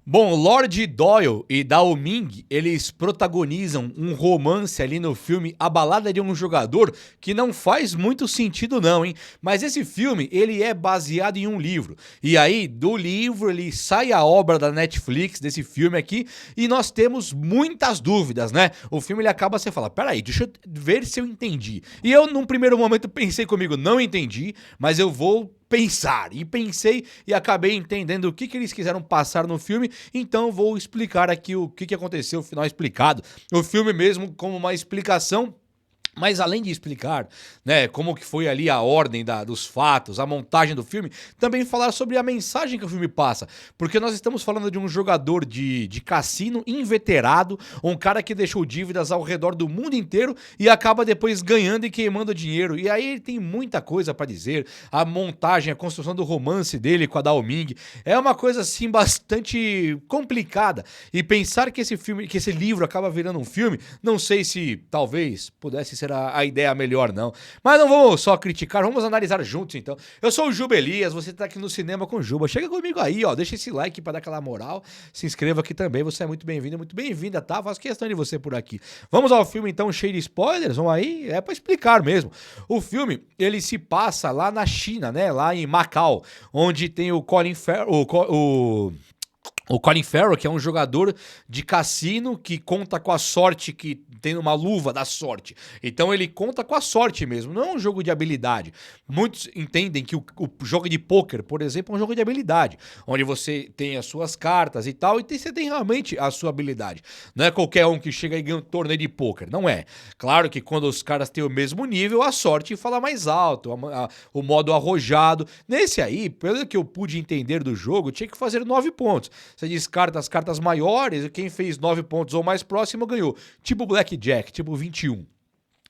Bom, Lord Doyle e Dao Ming, eles protagonizam um romance ali no filme A Balada de um Jogador, que não faz muito sentido não, hein? Mas esse filme, ele é baseado em um livro. E aí, do livro, ele sai a obra da Netflix, desse filme aqui, e nós temos muitas dúvidas, né? O filme, ele acaba, você fala, peraí, deixa eu ver se eu entendi. E eu, num primeiro momento, pensei comigo, não entendi, mas eu vou pensar. E pensei e acabei entendendo o que eles quiseram passar no filme, então vou explicar aqui o que aconteceu, o final explicado. O filme mesmo como uma explicação. Mas além de explicar, né, como que foi ali a ordem dos fatos, a montagem do filme, também falar sobre a mensagem que o filme passa. Porque nós estamos falando de um jogador de cassino inveterado, um cara que deixou dívidas ao redor do mundo inteiro e acaba depois ganhando e queimando dinheiro. E aí ele tem muita coisa pra dizer, a montagem, a construção do romance dele com a Dao Ming, é uma coisa assim bastante complicada. E pensar que esse livro acaba virando um filme, não sei se talvez pudesse ser a ideia melhor, não. Mas não vamos só criticar, vamos analisar juntos, então. Eu sou o Juba Elias, você tá aqui no Cinema com Juba. Chega comigo aí, ó, deixa esse like pra dar aquela moral, se inscreva aqui também, você é muito bem-vindo, muito bem-vinda, tá? Faço questão de você por aqui. Vamos ao filme, então, cheio de spoilers, vamos aí? É pra explicar mesmo. O filme, ele se passa lá na China, né? Lá em Macau, onde tem o Colin Farrell, o Colin Farrell, que é um jogador de cassino que conta com a sorte, que tem uma luva da sorte. Então ele conta com a sorte mesmo, não é um jogo de habilidade. Muitos entendem que o jogo de pôquer, por exemplo, é um jogo de habilidade, onde você tem as suas cartas e tal, e você tem realmente a sua habilidade. Não é qualquer um que chega e ganha um torneio de pôquer, não é. Claro que quando os caras têm o mesmo nível, a sorte fala mais alto, o modo arrojado. Nesse aí, pelo que eu pude entender do jogo, tinha que fazer 9 pontos. Você descarta as cartas maiores e quem fez 9 pontos ou mais próximo ganhou. Tipo Blackjack, tipo 21.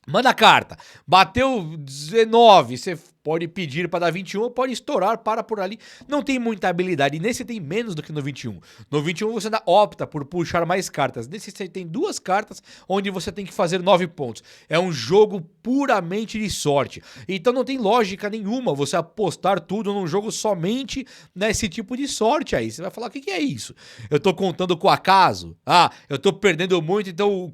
Manda a carta. Bateu 19, você pode pedir para dar 21 ou pode estourar, para por ali. Não tem muita habilidade. Nesse tem menos do que no 21. No 21 você ainda opta por puxar mais cartas. Nesse você tem 2 cartas onde você tem que fazer 9 pontos. É um jogo puramente de sorte. Então não tem lógica nenhuma você apostar tudo num jogo somente nesse tipo de sorte aí. Você vai falar, o que é isso? Eu tô contando com o acaso? Ah, eu tô perdendo muito, então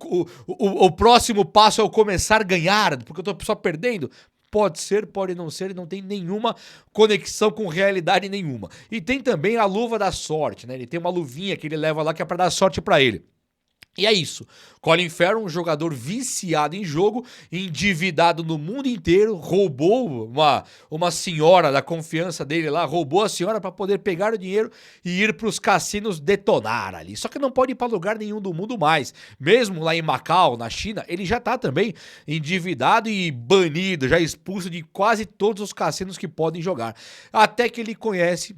o próximo passo é eu começar a ganhar, porque eu tô só perdendo. Pode ser, pode não ser, não tem nenhuma conexão com realidade nenhuma. E tem também a luva da sorte, né? Ele tem uma luvinha que ele leva lá que é pra dar sorte pra ele. E é isso. Colin Farrell, um jogador viciado em jogo, endividado no mundo inteiro, roubou uma senhora da confiança dele lá, roubou a senhora para poder pegar o dinheiro e ir para os cassinos detonar ali. Só que não pode ir para lugar nenhum do mundo mais. Mesmo lá em Macau, na China, ele já tá também endividado e banido, já expulso de quase todos os cassinos que podem jogar. Até que ele conhece,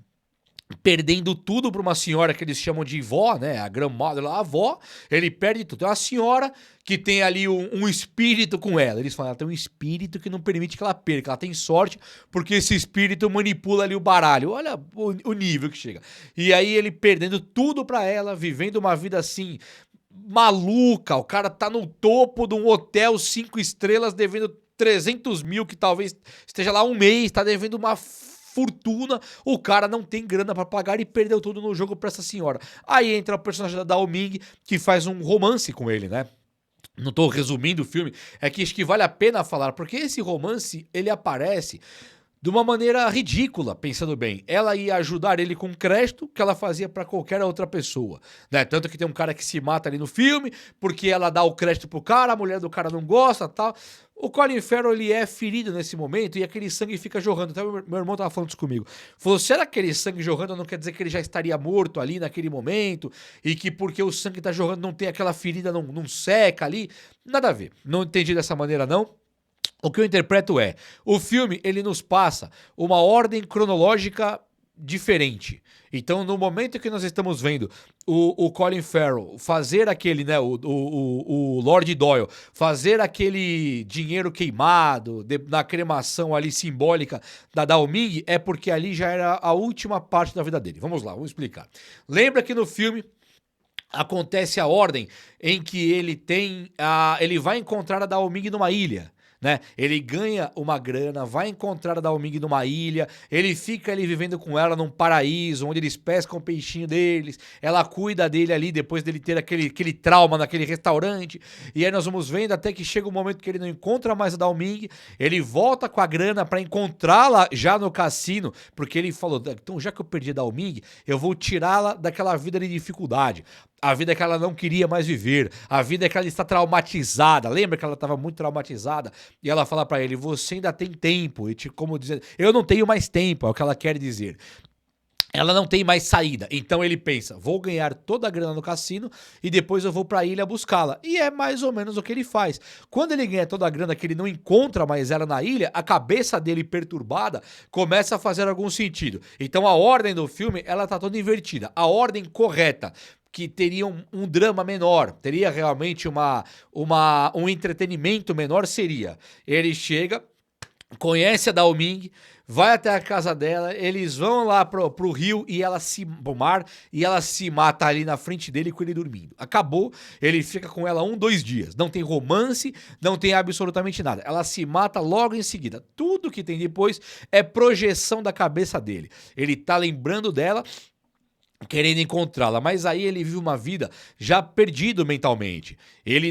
perdendo tudo pra uma senhora que eles chamam de vó, né? A grandmother, a avó, ele perde tudo. É uma senhora que tem ali um espírito com ela. Eles falam, ela tem um espírito que não permite que ela perca. Ela tem sorte porque esse espírito manipula ali o baralho. Olha o nível que chega. E aí ele perdendo tudo pra ela, vivendo uma vida assim maluca. O cara tá no topo de um hotel 5 estrelas devendo 300 mil, que talvez esteja lá um mês, tá devendo uma fortuna, o cara não tem grana pra pagar e perdeu tudo no jogo pra essa senhora. Aí entra o personagem da Dao Ming, que faz um romance com ele, né? Não tô resumindo o filme, é que acho que vale a pena falar, porque esse romance, ele aparece de uma maneira ridícula, pensando bem. Ela ia ajudar ele com crédito que ela fazia pra qualquer outra pessoa, né? Tanto que tem um cara que se mata ali no filme, porque ela dá o crédito pro cara, a mulher do cara não gosta, tal. O Colin Farrell, ele é ferido nesse momento e aquele sangue fica jorrando. Até meu irmão tava falando isso comigo. Falou, será que aquele sangue jorrando não quer dizer que ele já estaria morto ali naquele momento? E que porque o sangue tá jorrando não tem aquela ferida, não seca ali? Nada a ver. Não entendi dessa maneira, não. O que eu interpreto é, o filme, ele nos passa uma ordem cronológica diferente. Então, no momento que nós estamos vendo o Colin Farrell fazer aquele, né, o Lord Doyle, fazer aquele dinheiro queimado na cremação ali simbólica da Dao Ming, é porque ali já era a última parte da vida dele. Vamos lá, vamos explicar. Lembra que no filme acontece a ordem em que ele vai encontrar a Dao Ming numa ilha, né? Ele ganha uma grana, vai encontrar a Dao Ming numa ilha, ele fica ali vivendo com ela num paraíso, onde eles pescam o peixinho deles, ela cuida dele ali depois dele ter aquele trauma naquele restaurante, e aí nós vamos vendo até que chega um momento que ele não encontra mais a Dao Ming, ele volta com a grana pra encontrá-la já no cassino, porque ele falou, então já que eu perdi a Dao Ming, eu vou tirá-la daquela vida de dificuldade, a vida que ela não queria mais viver, a vida que ela está traumatizada. Lembra que ela estava muito traumatizada? E ela fala pra ele, você ainda tem tempo. E como dizer, eu não tenho mais tempo, é o que ela quer dizer. Ela não tem mais saída. Então ele pensa, vou ganhar toda a grana no cassino e depois eu vou pra ilha buscá-la. E é mais ou menos o que ele faz. Quando ele ganha toda a grana que ele não encontra mais ela na ilha, a cabeça dele perturbada começa a fazer algum sentido. Então a ordem do filme, ela tá toda invertida. A ordem correta, que teria um drama menor, teria realmente um entretenimento menor, seria: ele chega, conhece a Dao Ming, vai até a casa dela, eles vão lá pro rio e pro mar, e ela se mata ali na frente dele com ele dormindo. Acabou, ele fica com ela 2 dias. Não tem romance, não tem absolutamente nada. Ela se mata logo em seguida. Tudo que tem depois é projeção da cabeça dele. Ele tá lembrando dela, querendo encontrá-la, mas aí ele vive uma vida já perdido mentalmente. Ele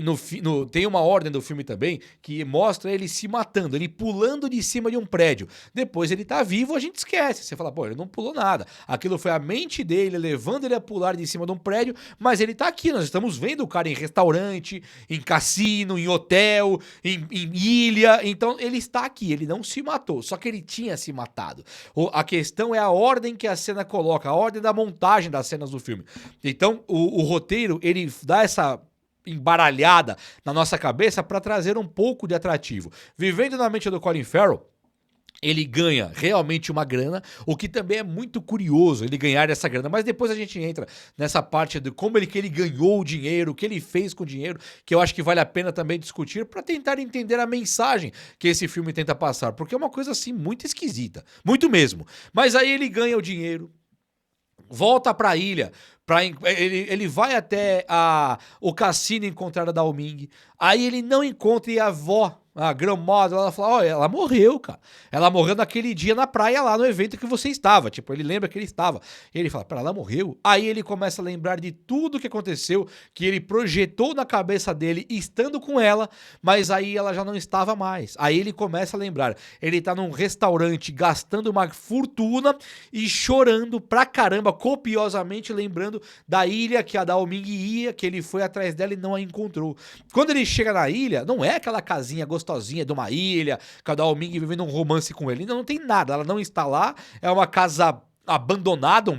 tem uma ordem do filme também que mostra ele se matando, ele pulando de cima de um prédio. Depois ele tá vivo, a gente esquece. Você fala, pô, ele não pulou nada. Aquilo foi a mente dele levando ele a pular de cima de um prédio, mas ele tá aqui. Nós estamos vendo o cara em restaurante, em cassino, em hotel, em ilha. Então ele está aqui, ele não se matou, só que ele tinha se matado. A questão é a ordem que a cena coloca, a ordem da montagem das cenas do filme. Então o roteiro, ele dá essa embaralhada na nossa cabeça para trazer um pouco de atrativo. Vivendo na mente do Colin Farrell, ele ganha realmente uma grana, o que também é muito curioso, ele ganhar essa grana, mas depois a gente entra nessa parte de como que ele ganhou o dinheiro, o que ele fez com o dinheiro, que eu acho que vale a pena também discutir para tentar entender a mensagem que esse filme tenta passar, porque é uma coisa assim muito esquisita, muito mesmo. Mas aí ele ganha o dinheiro, volta pra ilha, ele vai até o cassino encontrar a Dao Ming, aí ele não encontra e a avó, a grandmother, ela fala, ó, ela morreu, cara. Ela morreu naquele dia na praia lá no evento que você estava. Tipo, ele lembra que ele estava. E ele fala, pera, ela morreu? Aí ele começa a lembrar de tudo que aconteceu, que ele projetou na cabeça dele estando com ela, mas aí ela já não estava mais. Aí ele começa a lembrar. Ele tá num restaurante gastando uma fortuna e chorando pra caramba, copiosamente lembrando da ilha que a Dao Ming ia, que ele foi atrás dela e não a encontrou. Quando ele chega na ilha, não é aquela casinha gostosinha de uma ilha, com a Dao Ming vivendo um romance com ele. Não tem nada, ela não está lá, é uma casa abandonada,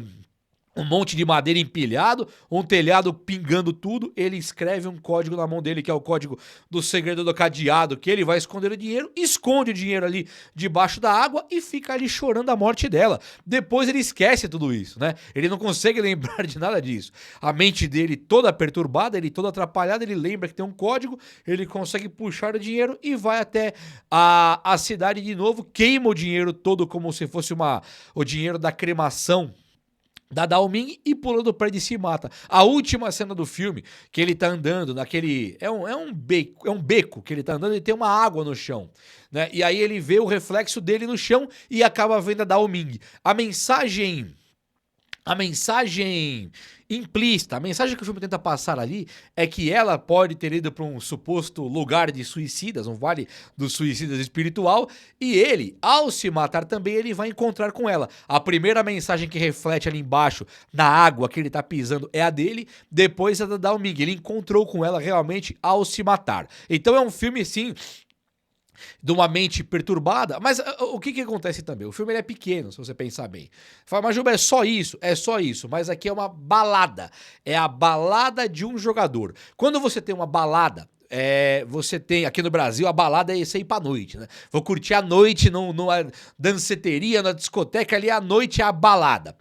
um monte de madeira empilhado, um telhado pingando tudo. Ele escreve um código na mão dele, que é o código do segredo do cadeado, que ele vai esconder o dinheiro, esconde o dinheiro ali debaixo da água e fica ali chorando a morte dela. Depois ele esquece tudo isso, né? Ele não consegue lembrar de nada disso. A mente dele toda perturbada, ele todo atrapalhado, ele lembra que tem um código, ele consegue puxar o dinheiro e vai até a cidade de novo, queima o dinheiro todo como se fosse o dinheiro da cremação da Dao Ming e pula do prédio e se mata. A última cena do filme, que ele tá andando naquele... É um beco que ele tá andando e tem uma água no chão, né? E aí ele vê o reflexo dele no chão e acaba vendo a Dao Ming. A mensagem implícita, a mensagem que o filme tenta passar ali é que ela pode ter ido para um suposto lugar de suicidas, um vale dos suicidas espiritual, e ele, ao se matar também, ele vai encontrar com ela. A primeira mensagem que reflete ali embaixo, na água que ele tá pisando, é a dele, depois a da Dao Ming. Ele encontrou com ela realmente ao se matar. Então é um filme, sim, de uma mente perturbada, mas o que acontece também? O filme ele é pequeno, se você pensar bem. Fala, mas Juba, é só isso, mas aqui é uma balada, é a balada de um jogador. Quando você tem uma balada, você tem, aqui no Brasil, a balada é isso aí pra noite, né? Vou curtir a noite numa danceteria, na discoteca, ali a noite é a balada.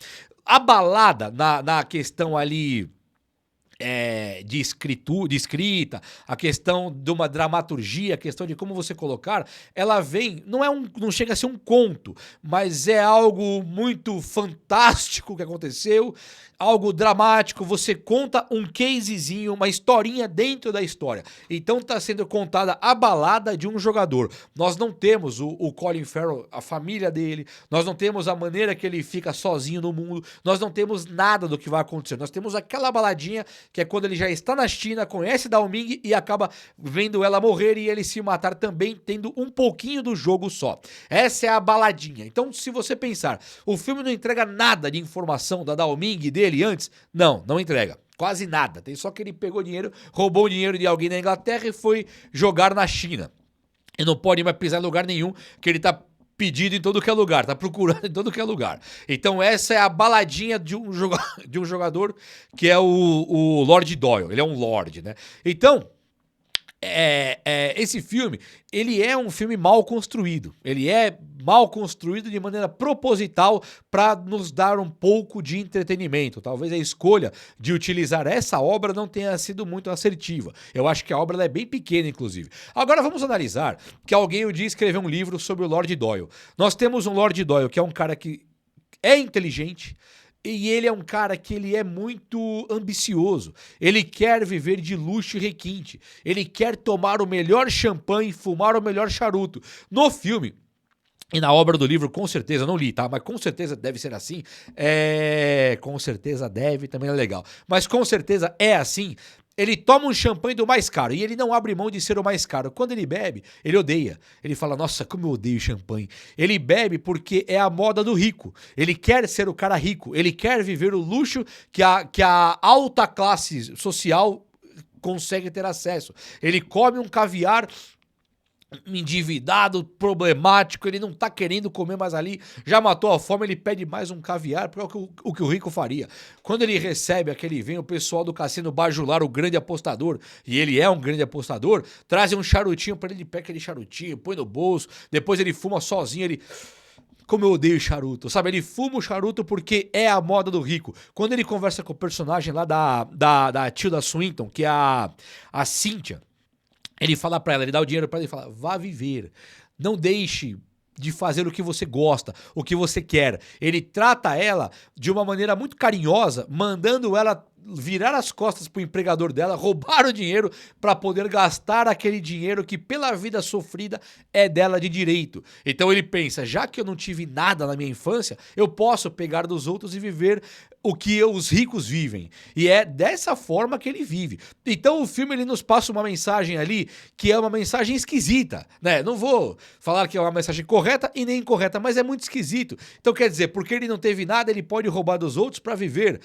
A balada, na questão ali... de escrita, a questão de uma dramaturgia, a questão de como você colocar, ela vem, não chega a ser um conto, mas é algo muito fantástico que aconteceu, algo dramático, você conta um casezinho, uma historinha dentro da história. Então tá sendo contada a balada de um jogador. Nós não temos o Colin Farrell, a família dele, nós não temos a maneira que ele fica sozinho no mundo, nós não temos nada do que vai acontecer. Nós temos aquela baladinha que é quando ele já está na China, conhece Dao Ming e acaba vendo ela morrer e ele se matar também, tendo um pouquinho do jogo só. Essa é a baladinha. Então, se você pensar, o filme não entrega nada de informação da Dao Ming dele antes, não entrega. Quase nada. Tem só que ele pegou dinheiro, roubou o dinheiro de alguém na Inglaterra e foi jogar na China. E não pode mais pisar em lugar nenhum, que ele tá pedido em todo que é lugar, tá procurando em todo que é lugar. Então essa é a baladinha de um jogador que é o Lord Doyle. Ele é um Lord, né? Então, esse filme, ele é um filme mal construído. Ele é mal construído de maneira proposital para nos dar um pouco de entretenimento. Talvez a escolha de utilizar essa obra não tenha sido muito assertiva. Eu acho que a obra é bem pequena, inclusive. Agora vamos analisar que alguém um dia escreveu um livro sobre o Lord Doyle. Nós temos um Lord Doyle que é um cara que é inteligente, e ele é um cara que ele é muito ambicioso. Ele quer viver de luxo e requinte. Ele quer tomar o melhor champanhe e fumar o melhor charuto. No filme, e na obra do livro, com certeza, não li, tá? Mas com certeza deve ser assim. Com certeza deve, também é legal. Mas com certeza é assim. Ele toma um champanhe do mais caro e ele não abre mão de ser o mais caro. Quando ele bebe, ele odeia. Ele fala, nossa, como eu odeio champanhe. Ele bebe porque é a moda do rico. Ele quer ser o cara rico. Ele quer viver o luxo que a alta classe social consegue ter acesso. Ele come um caviar endividado, problemático, ele não tá querendo comer mais ali, já matou a fome, ele pede mais um caviar, porque é o que o rico faria. Quando ele recebe vem o pessoal do cassino bajular o grande apostador, e ele é um grande apostador, trazem um charutinho pra ele, pega aquele charutinho, põe no bolso, depois ele fuma sozinho, ele... Como eu odeio charuto, sabe? Ele fuma o charuto porque é a moda do rico. Quando ele conversa com o personagem lá da Tilda Swinton, que é a Cynthia, ele fala pra ela, ele dá o dinheiro pra ela e fala, vá viver, não deixe de fazer o que você gosta, o que você quer. Ele trata ela de uma maneira muito carinhosa, mandando ela virar as costas pro empregador dela, roubar o dinheiro para poder gastar aquele dinheiro que pela vida sofrida é dela de direito. Então ele pensa, já que eu não tive nada na minha infância, eu posso pegar dos outros e viver o que os ricos vivem. E é dessa forma que ele vive. Então o filme ele nos passa uma mensagem ali que é uma mensagem esquisita, né? Não vou falar que é uma mensagem correta e nem incorreta, mas é muito esquisito. Então quer dizer, porque ele não teve nada, ele pode roubar dos outros para viver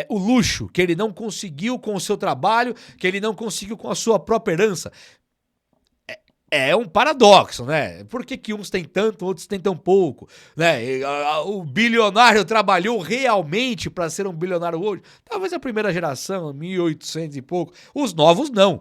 o luxo que ele não conseguiu com o seu trabalho, que ele não conseguiu com a sua própria herança. É um paradoxo, né? Por que uns têm tanto, outros têm tão pouco, né? O bilionário trabalhou realmente para ser um bilionário hoje? Talvez a primeira geração, 1800 e pouco. Os novos não.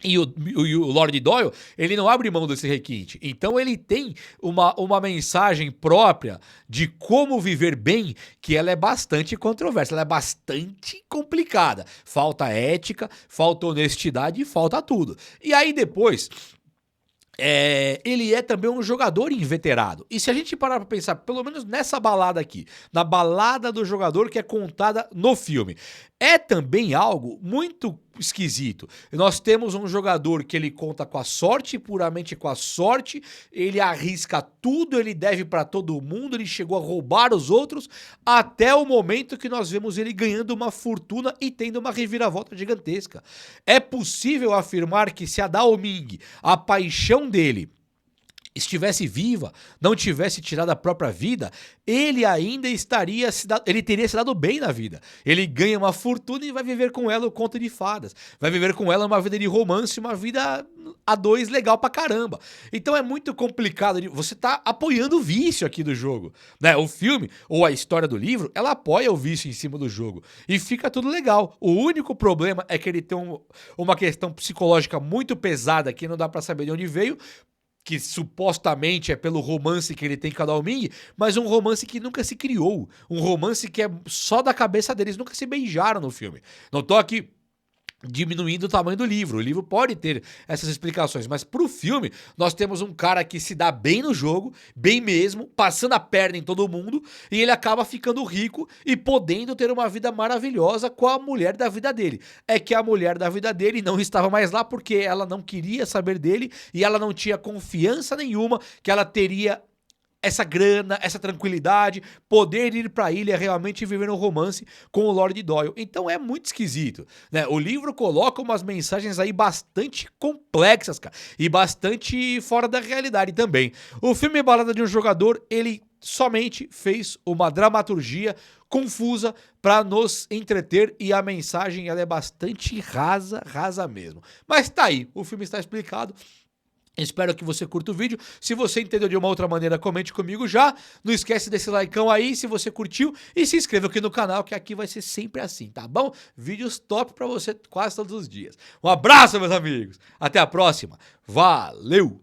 E o Lord Doyle, ele não abre mão desse requinte. Então ele tem uma mensagem própria de como viver bem, que ela é bastante controversa, ela é bastante complicada. Falta ética, falta honestidade e falta tudo. E aí depois... ele é também um jogador inveterado. E se a gente parar pra pensar, pelo menos nessa balada aqui, na balada do jogador que é contada no filme, é também algo muito esquisito. Nós temos um jogador que ele conta com a sorte, puramente com a sorte, ele arrisca tudo, ele deve pra todo mundo, ele chegou a roubar os outros, até o momento que nós vemos ele ganhando uma fortuna e tendo uma reviravolta gigantesca. É possível afirmar que se a Dao Ming, a paixão dele, estivesse viva, não tivesse tirado a própria vida, ele ainda ele teria se dado bem na vida. Ele ganha uma fortuna e vai viver com ela o conto de fadas. Vai viver com ela uma vida de romance, uma vida a dois legal pra caramba. Então é muito complicado. Você tá apoiando o vício aqui do jogo, né? O filme, ou a história do livro, ela apoia o vício em cima do jogo. E fica tudo legal. O único problema é que ele tem uma questão psicológica muito pesada que não dá pra saber de onde veio, que supostamente é pelo romance que ele tem com a Dao Ming, mas um romance que nunca se criou, um romance que é só da cabeça deles, nunca se beijaram no filme. Não tô aqui diminuindo o tamanho do livro. O livro pode ter essas explicações, mas pro filme nós temos um cara que se dá bem no jogo, bem mesmo, passando a perna em todo mundo, e ele acaba ficando rico e podendo ter uma vida maravilhosa com a mulher da vida dele. É que a mulher da vida dele não estava mais lá porque ela não queria saber dele e ela não tinha confiança nenhuma que ela teria essa grana, essa tranquilidade, poder ir pra ilha realmente viver um romance com o Lord Doyle. Então é muito esquisito, né? O livro coloca umas mensagens aí bastante complexas, cara, e bastante fora da realidade também. O filme Balada de um Jogador, ele somente fez uma dramaturgia confusa para nos entreter e a mensagem ela é bastante rasa mesmo. Mas tá aí, o filme está explicado. Espero que você curta o vídeo. Se você entendeu de uma outra maneira, comente comigo já. Não esquece desse likeão aí se você curtiu. E se inscreva aqui no canal, que aqui vai ser sempre assim, tá bom? Vídeos top pra você quase todos os dias. Um abraço, meus amigos. Até a próxima. Valeu!